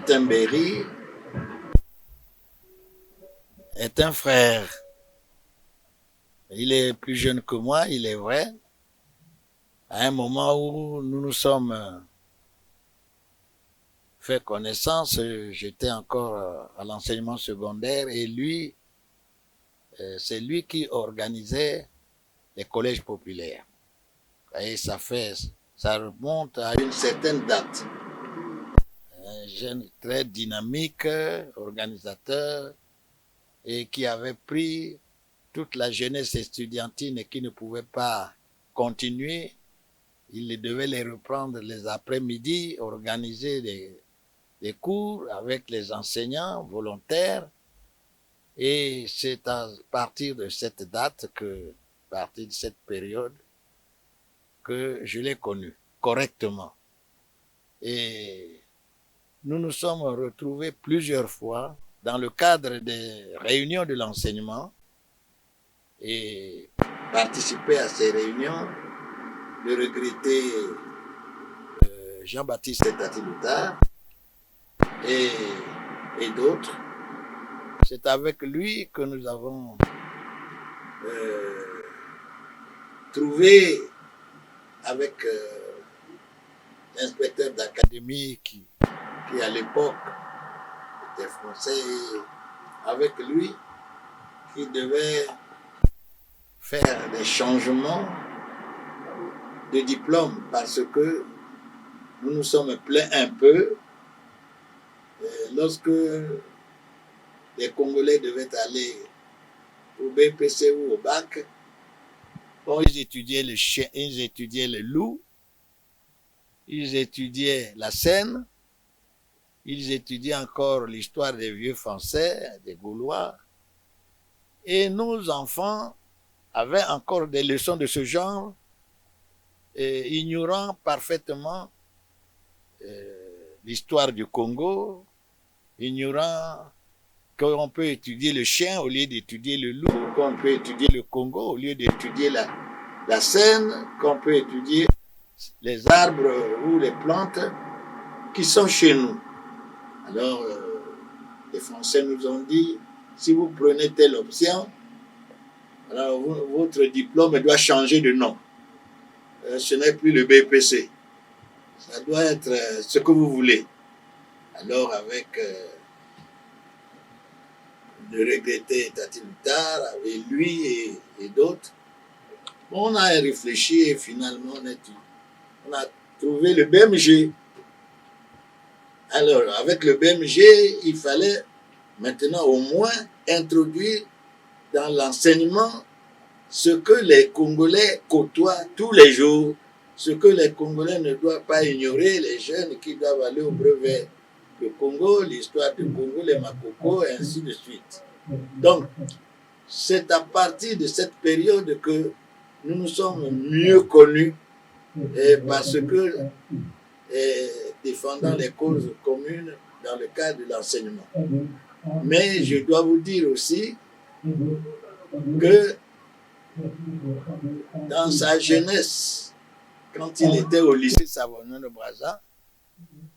Martin Berry est un frère. Il est plus jeune que moi, il est vrai. À un moment où nous nous sommes fait connaissance, j'étais encore à l'enseignement secondaire et lui, c'est lui qui organisait les collèges populaires. Et ça remonte à une certaine date. Un jeune très dynamique, organisateur, et qui avait pris toute la jeunesse estudiantine et qui ne pouvait pas continuer. Il devait les reprendre les après-midi, organiser des cours avec les enseignants volontaires. Et c'est à partir de cette date à partir de cette période, que je l'ai connu correctement. Et nous nous sommes retrouvés plusieurs fois dans le cadre des réunions de l'enseignement et participer à ces réunions, le regretté Jean-Baptiste Tati-Loutard et d'autres. C'est avec lui que nous avons trouvé avec l'inspecteur d'académie qui à l'époque était français, avec lui, qui devait faire des changements de diplôme parce que nous nous sommes plaints un peu lorsque les Congolais devaient aller au BPC ou au bac. Bon, ils étudiaient le chien, ils étudiaient le loup, ils étudiaient la Seine, ils étudiaient encore l'histoire des vieux Français, des Gaulois. Et nos enfants avaient encore des leçons de ce genre, ignorant parfaitement l'histoire du Congo, ignorant qu'on peut étudier le chien au lieu d'étudier le loup, qu'on peut étudier le Congo au lieu d'étudier la Seine, qu'on peut étudier les arbres ou les plantes qui sont chez nous. Alors, les Français nous ont dit, si vous prenez telle option, alors votre diplôme doit changer de nom. Ce n'est plus le BPC. Ça doit être ce que vous voulez. Alors, avec le regretté Tati Loutard, avec lui et d'autres, on a réfléchi et finalement on a trouvé le BMG. Alors, avec le BMG, il fallait maintenant au moins introduire dans l'enseignement ce que les Congolais côtoient tous les jours, ce que les Congolais ne doivent pas ignorer, les jeunes qui doivent aller au brevet, le Congo, l'histoire du Congo, les Makoko, et ainsi de suite. Donc, c'est à partir de cette période que nous nous sommes mieux connus parce que défendant les causes communes dans le cadre de l'enseignement. Mais je dois vous dire aussi que dans sa jeunesse, quand il était au lycée Savonnier de Brazza,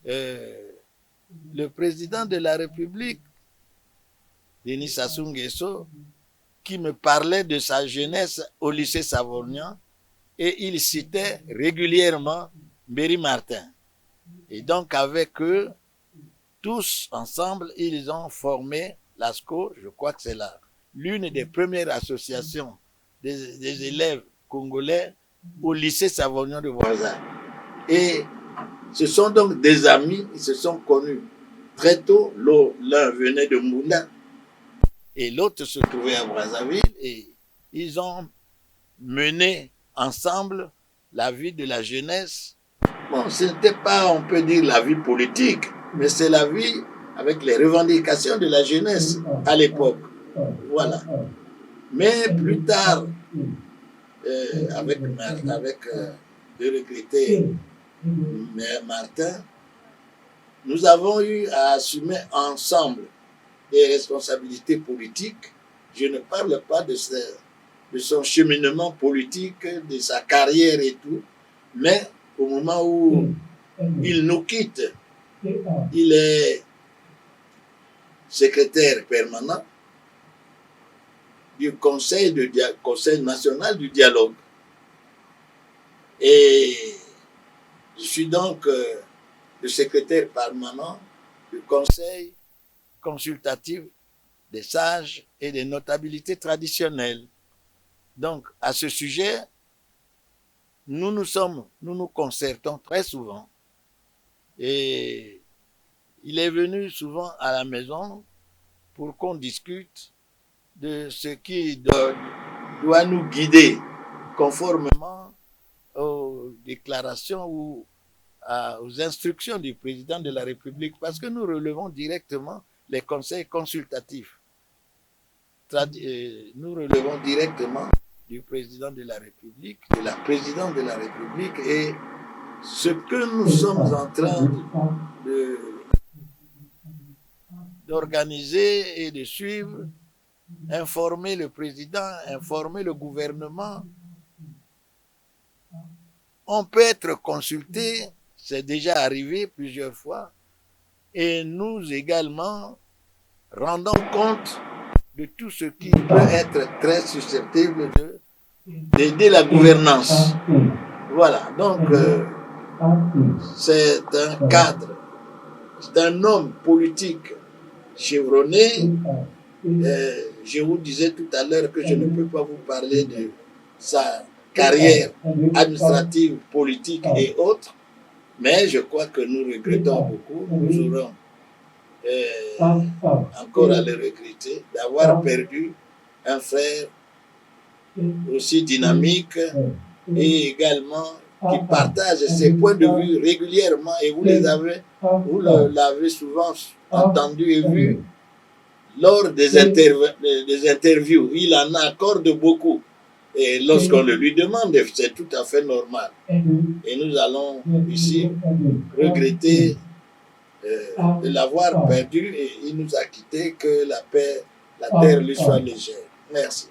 le président de la République, Denis Sassou Nguesso, qui me parlait de sa jeunesse au lycée Savonnier, et il citait régulièrement Berry Martin. Et donc avec eux, tous ensemble, ils ont formé l'ASCO, je crois que c'est l'une des premières associations des élèves congolais au lycée Savonnier de Brazza. Et ce sont donc des amis, ils se sont connus très tôt. L'un venait de Mounda et l'autre se trouvait à Brazzaville et ils ont mené ensemble la vie de la jeunesse. Bon, ce n'était pas, on peut dire, la vie politique, mais c'est la vie avec les revendications de la jeunesse à l'époque. Voilà. Mais plus tard, avec le regretté Martin, nous avons eu à assumer ensemble des responsabilités politiques. Je ne parle pas de son cheminement politique, de sa carrière et tout, mais au moment où il nous quitte, il est secrétaire permanent du Conseil national du dialogue. Et je suis donc le secrétaire permanent du Conseil consultatif des sages et des notabilités traditionnelles. Donc, à ce sujet, nous nous concertons très souvent. Et il est venu souvent à la maison pour qu'on discute de ce qui doit nous guider conformément aux déclarations ou aux instructions du président de la République, parce que nous relevons directement les conseils consultatifs. Nous relevons directement du président de la République, de la présidente de la République, et ce que nous sommes en train d'organiser et de suivre, informer le président, informer le gouvernement. On peut être consulté, c'est déjà arrivé plusieurs fois, et nous également rendons compte de tout ce qui peut être très susceptible d'aider la gouvernance. Voilà, donc c'est un cadre, c'est un homme politique chevronné. Je vous disais tout à l'heure que je ne peux pas vous parler de sa carrière administrative, politique et autres, mais je crois que nous regrettons beaucoup, nous aurons encore à le regretter, d'avoir perdu un frère aussi dynamique et également qui partage ses points de vue régulièrement, et vous l'avez souvent entendu et vu lors des interviews. Il en accorde beaucoup. Et lorsqu'on le lui demande, c'est tout à fait normal. Et nous allons ici regretter de l'avoir perdu, et il nous a quittés, que la terre lui soit légère. Merci.